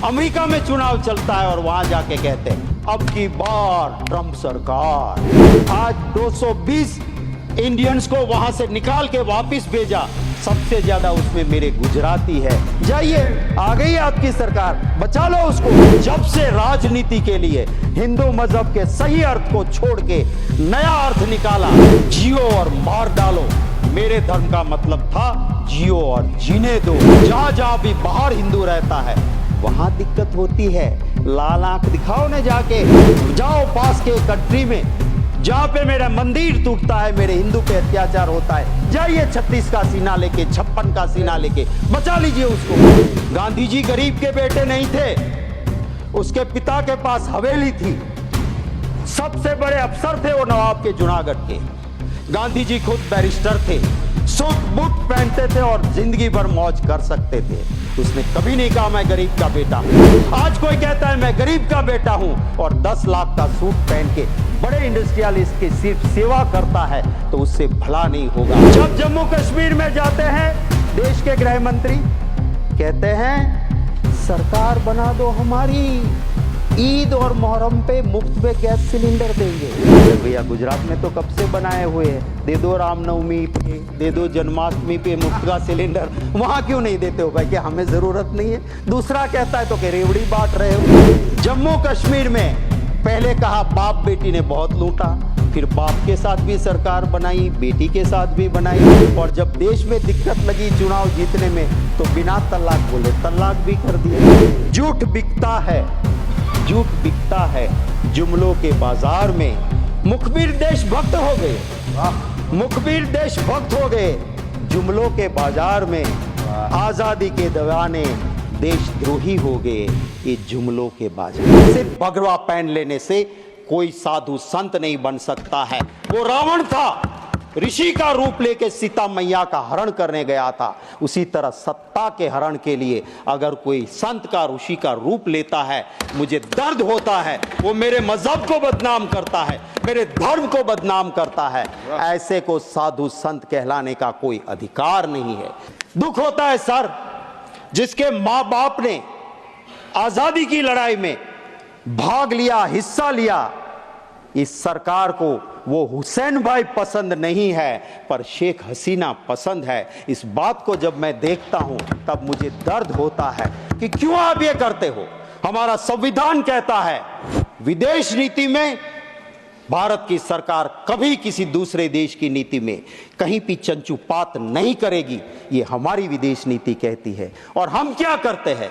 America में चुनाव चलता है और वहां जाके कहते हैं अब की बार ट्रंप सरकार। आज 220 इंडियंस को वहां से निकाल के वापस भेजा, सबसे ज्यादा उसमें मेरे गुजराती है। जाइए, आ गई आपकी सरकार, बचा लो उसको। जब से राजनीति के लिए हिंदू मजहब के सही अर्थ को छोड़ के नया अर्थ निकाला, जियो और मार डालो। मेरे धर्म का मतलब था जियो और जीने दो। जहां जहां भी बाहर हिंदू रहता है वहां दिक्कत होती है। लाल आंख दिखाओ ने जाके, जाओ पास के कंट्री में जहां पे मेरा मंदिर टूटता है, मेरे हिंदू पे अत्याचार होता है, जाइए 36 का सीना लेके, 56 का सीना लेके, बचा लीजिए उसको। गांधी जी गरीब के बेटे नहीं थे, उसके पिता के पास हवेली थी, सबसे बड़े अफसर थे वो नवाब के जूनागढ़ के। गांधी जी खुद बैरिस्टर थे, सूट बूट पहनते थे और जिंदगी भर मौज कर सकते थे। उसने कभी नहीं कहा मैं गरीब का बेटा हूं। आज कोई कहता है मैं गरीब का बेटा हूं और 10 लाख का सूट पहन के बड़े इंडस्ट्रियलिस्ट की सिर्फ सेवा करता है तो उससे भला नहीं होगा। जब जम्मू कश्मीर में जाते हैं, देश के गृह मंत्री कहते हैं सरकार बना दो हमारी, ईद और मुहर्रम पे मुफ्त में गैस सिलेंडर देंगे। भैया गुजरात में तो कब से बनाए हुए हैं, दे दो रामनवमी पे, दे दो जन्माष्टमी पे मुफ्त का सिलेंडर, वहां क्यों नहीं देते हो भाई? कि हमें जरूरत नहीं है। दूसरा कहता है तो कि रेवड़ी बांट रहे हो। जम्मू कश्मीर में पहले कहा बाप बेटी ने बहुत लूटा, फिर बाप के साथ भी सरकार बनाई, बेटी के साथ भी बनाई, और जब देश में दिक्कत लगी चुनाव जीतने में तो बिना तलाक बोले तलाक भी कर दिया। झूठ बिकता है, झूठ बिकता है जुमलों के बाजार में। मुखबिर देशभक्त हो गए, मुखबिर देशभक्त हो गए जुमलों के बाजार में। आजादी के दीवाने देशद्रोही हो गए ये जुमलों के बाजार। सिर्फ भगवा पहन लेने से कोई साधु संत नहीं बन सकता है। वो रावण था, ऋषि का रूप लेके सीता मैया का हरण करने गया था। उसी तरह सत्ता के हरण के लिए अगर कोई संत का, ऋषि का रूप लेता है, मुझे दर्द होता है। वो मेरे मजहब को बदनाम करता है, मेरे धर्म को बदनाम करता है। ऐसे को साधु संत कहलाने का कोई अधिकार नहीं है। दुख होता है सर, जिसके माँ बाप ने आजादी की लड़ाई में भाग लिया, हिस्सा लिया, इस सरकार को वो हुसैन भाई पसंद नहीं है पर शेख हसीना पसंद है। इस बात को जब मैं देखता हूं तब मुझे दर्द होता है कि क्यों आप ये करते हो। हमारा संविधान कहता है विदेश नीति में भारत की सरकार कभी किसी दूसरे देश की नीति में कहीं भी चंचुपात नहीं करेगी, ये हमारी विदेश नीति कहती है। और हम क्या करते हैं,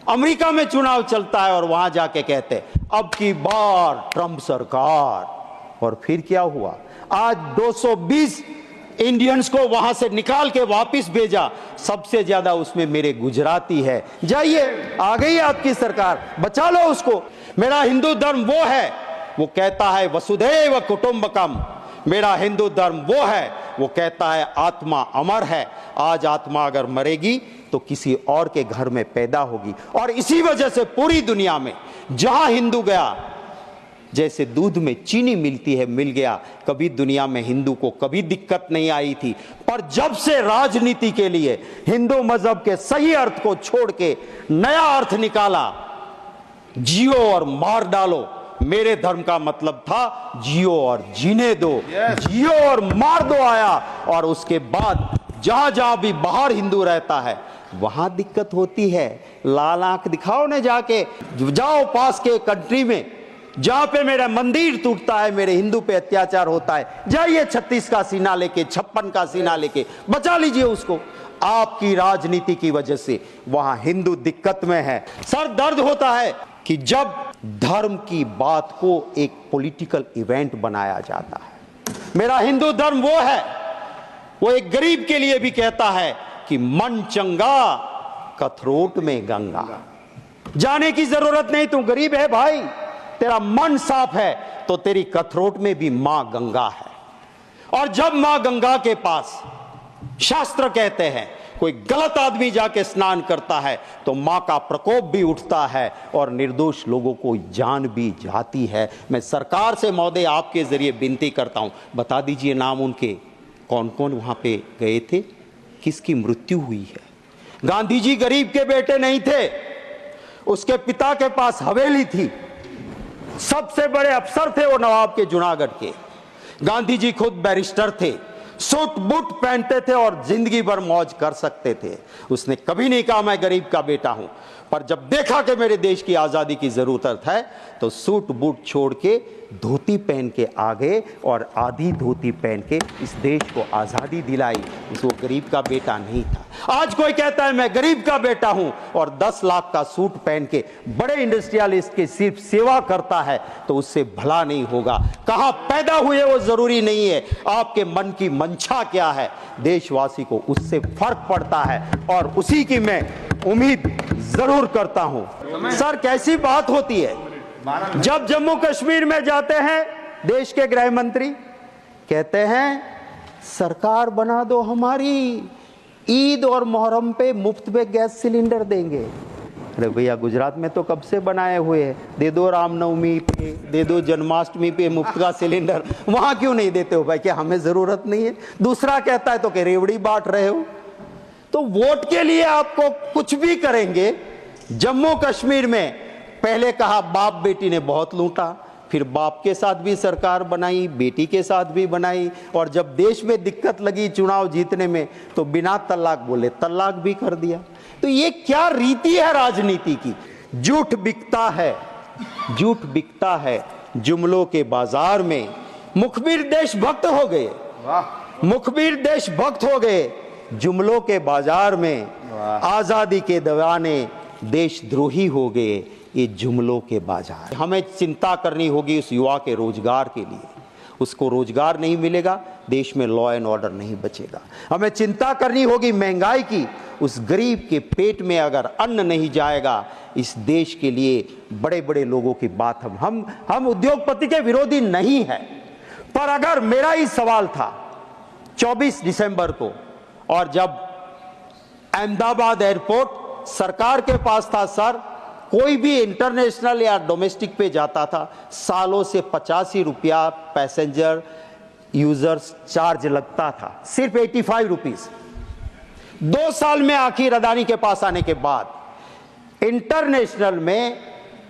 अमेरिका में चुनाव चलता है और वहां जाके कहते हैं अब की बार ट्रंप सरकार। और फिर क्या हुआ, आज 220 इंडियंस को वहां से निकाल के वापस भेजा, सबसे ज्यादा उसमें मेरे गुजराती है। जाइए, आ गई आपकी सरकार, बचा लो उसको। मेरा हिंदू धर्म वो है, वो कहता है वसुधैव कुटुंबकम। मेरा हिंदू धर्म वो है, वो कहता है आत्मा अमर है। आज आत्मा अगर मरेगी तो किसी और के घर में पैदा होगी। और इसी वजह से पूरी दुनिया में जहां हिंदू गया, जैसे दूध में चीनी मिलती है, मिल गया। कभी दुनिया में हिंदू को कभी दिक्कत नहीं आई थी, पर जब से राजनीति के लिए हिंदू मजहब के सही अर्थ को छोड़ के नया अर्थ निकाला, जियो और मार डालो। मेरे धर्म का मतलब था जियो और जीने दो। जियो और मार दो आया, और उसके बाद जहां जहां भी बाहर हिंदू रहता है वहां दिक्कत होती है। लाल आंख दिखाओ ने जाके, जाओ पास के कंट्री में जहां पे मेरा मंदिर टूटता है, मेरे हिंदू पे अत्याचार होता है, जाइए 36 का सीना लेके, 56 का सीना लेके, बचा लीजिए उसको। आपकी राजनीति की वजह से वहां हिंदू दिक्कत में है। सर दर्द होता है कि जब धर्म की बात को एक पॉलिटिकल इवेंट बनाया जाता है। मेरा हिंदू धर्म वो है, वो एक गरीब के लिए भी कहता है कि मन चंगा कथरोट में गंगा। जाने की जरूरत नहीं, तू गरीब है भाई, तेरा मन साफ है तो तेरी कथरोट में भी मां गंगा है। और जब मां गंगा के पास शास्त्र कहते हैं कोई गलत आदमी जाके स्नान करता है तो मां का प्रकोप भी उठता है और निर्दोष लोगों को जान भी जाती है। मैं सरकार से महोदय आपके जरिए विनती करता हूं, बता दीजिए नाम उनके, कौन कौन वहां पे गए थे, किसकी मृत्यु हुई है। गांधी जी गरीब के बेटे नहीं थे, उसके पिता के पास हवेली थी, सबसे बड़े अफसर थे वो नवाब के जूनागढ़ के। गांधी जी खुद बैरिस्टर थे, सूट बूट पहनते थे और जिंदगी भर मौज कर सकते थे। उसने कभी नहीं कहा मैं गरीब का बेटा हूं, पर जब देखा कि मेरे देश की आजादी की जरूरत है तो सूट बूट छोड़ के धोती पहन के आ गए और आधी धोती पहन के इस देश को आजादी दिलाई। वो गरीब का बेटा नहीं था। आज कोई कहता है मैं गरीब का बेटा हूं और 10 लाख का सूट पहन के बड़े इंडस्ट्रियलिस्ट की सिर्फ सेवा करता है तो उससे भला नहीं होगा। कहां पैदा हुए वो जरूरी नहीं है, आपके मन की मंशा क्या है, देशवासी को उससे फर्क पड़ता है और उसी की मैं उम्मीद जरूर करता हूं। सर कैसी बात होती है जब जम्मू कश्मीर में जाते हैं, देश के गृह मंत्री कहते हैं सरकार बना दो हमारी, ईद और मुहर्रम पे मुफ्त में गैस सिलेंडर देंगे। अरे भैया गुजरात में तो कब से बनाए हुए हैं, दे दो रामनवमी पे, दे दो जन्माष्टमी पे मुफ्त का सिलेंडर, वहां क्यों नहीं देते हो भाई? क्या हमें जरूरत नहीं है? दूसरा कहता है तो कि रेवड़ी बांट रहे हो। तो वोट के लिए आपको कुछ भी करेंगे। जम्मू कश्मीर में पहले कहा बाप बेटी ने बहुत लूटा, फिर बाप के साथ भी सरकार बनाई, बेटी के साथ भी बनाई, और जब देश में दिक्कत लगी चुनाव जीतने में तो बिना तलाक बोले तलाक भी कर दिया। तो ये क्या रीति है राजनीति की? झूठ बिकता है, झूठ बिकता है जुमलों के बाजार में। मुखबिर देशभक्त हो गए, मुखबिर देशभक्त हो गए जुमलों के बाजार में। आजादी के दीवाने देशद्रोही हो गए ये जुमलों के बाजार। हमें चिंता करनी होगी उस युवा के रोजगार के लिए। उसको रोजगार नहीं मिलेगा, देश में लॉ एंड ऑर्डर नहीं बचेगा। हमें चिंता करनी होगी महंगाई की। उस गरीब के पेट में अगर अन्न नहीं जाएगा, इस देश के लिए बड़े बड़े लोगों की बात हम उद्योगपति के विरोधी नहीं है, पर अगर मेरा ही सवाल था 24 दिसंबर को, और जब अहमदाबाद एयरपोर्ट सरकार के पास था, सर कोई भी इंटरनेशनल या डोमेस्टिक पे जाता था सालों से 85 रुपया पैसेंजर यूजर्स चार्ज लगता था, सिर्फ 85 रुपीज। 2 साल में आखिर अदानी के पास आने के बाद इंटरनेशनल में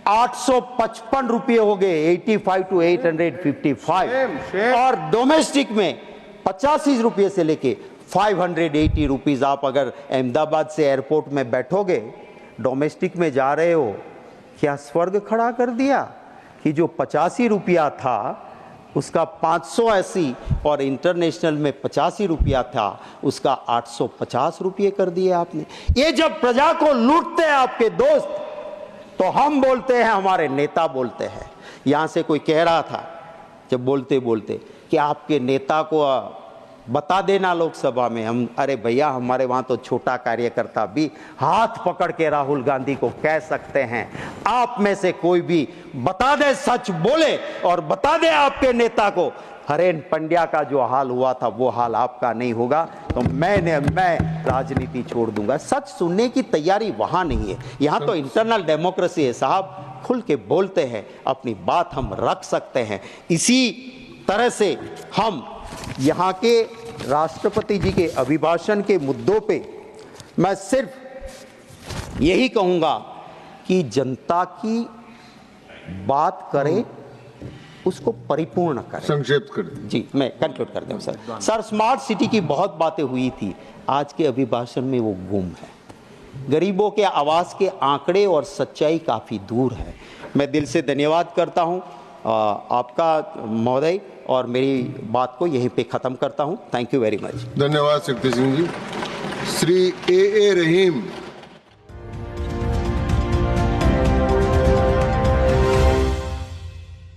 855 रुपये हो गए, 85 to 855, और डोमेस्टिक में 85 रुपये से लेके 580 रुपीज। आप अगर अहमदाबाद से एयरपोर्ट में बैठोगे, डोमेस्टिक में जा रहे हो, क्या स्वर्ग खड़ा कर दिया कि जो 85 रुपया था उसका 580, और इंटरनेशनल में 85 रुपया था उसका 850 रुपये कर दिए आपने। ये जब प्रजा को लूटते हैं आपके दोस्त, तो हम बोलते हैं, हमारे नेता बोलते हैं। यहां से कोई कह रहा था जब बोलते बोलते कि आपके नेता को बता देना लोकसभा में। हम, अरे भैया हमारे वहां तो छोटा कार्यकर्ता भी हाथ पकड़ के राहुल गांधी को कह सकते हैं, आप में से कोई भी बता दे, सच बोले और बता दे आपके नेता को, हरेन पंड्या का जो हाल हुआ था वो हाल आपका नहीं होगा, तो मैं राजनीति छोड़ दूंगा। सच सुनने की तैयारी वहां नहीं है। यहां तो इंटरनल डेमोक्रेसी है साहब, खुल के बोलते हैं, अपनी बात हम रख सकते हैं। इसी तरह से हम यहाँ के राष्ट्रपति जी के अभिभाषण के मुद्दों पे मैं सिर्फ यही कहूँगा कि जनता की बात करें, उसको परिपूर्ण करें। संक्षेप कर जी, मैं कंक्लूड कर दूं सर। सर स्मार्ट सिटी की बहुत बातें हुई थी, आज के अभिभाषण में वो गुम है। गरीबों के आवाज के आंकड़े और सच्चाई काफ़ी दूर है। मैं दिल से धन्यवाद करता हूँ आपका महोदय, और मेरी बात को यहीं पे ख़त्म करता हूँ। Thank you very much. धन्यवाद शक्ति सिंह जी। श्री ए रहीम।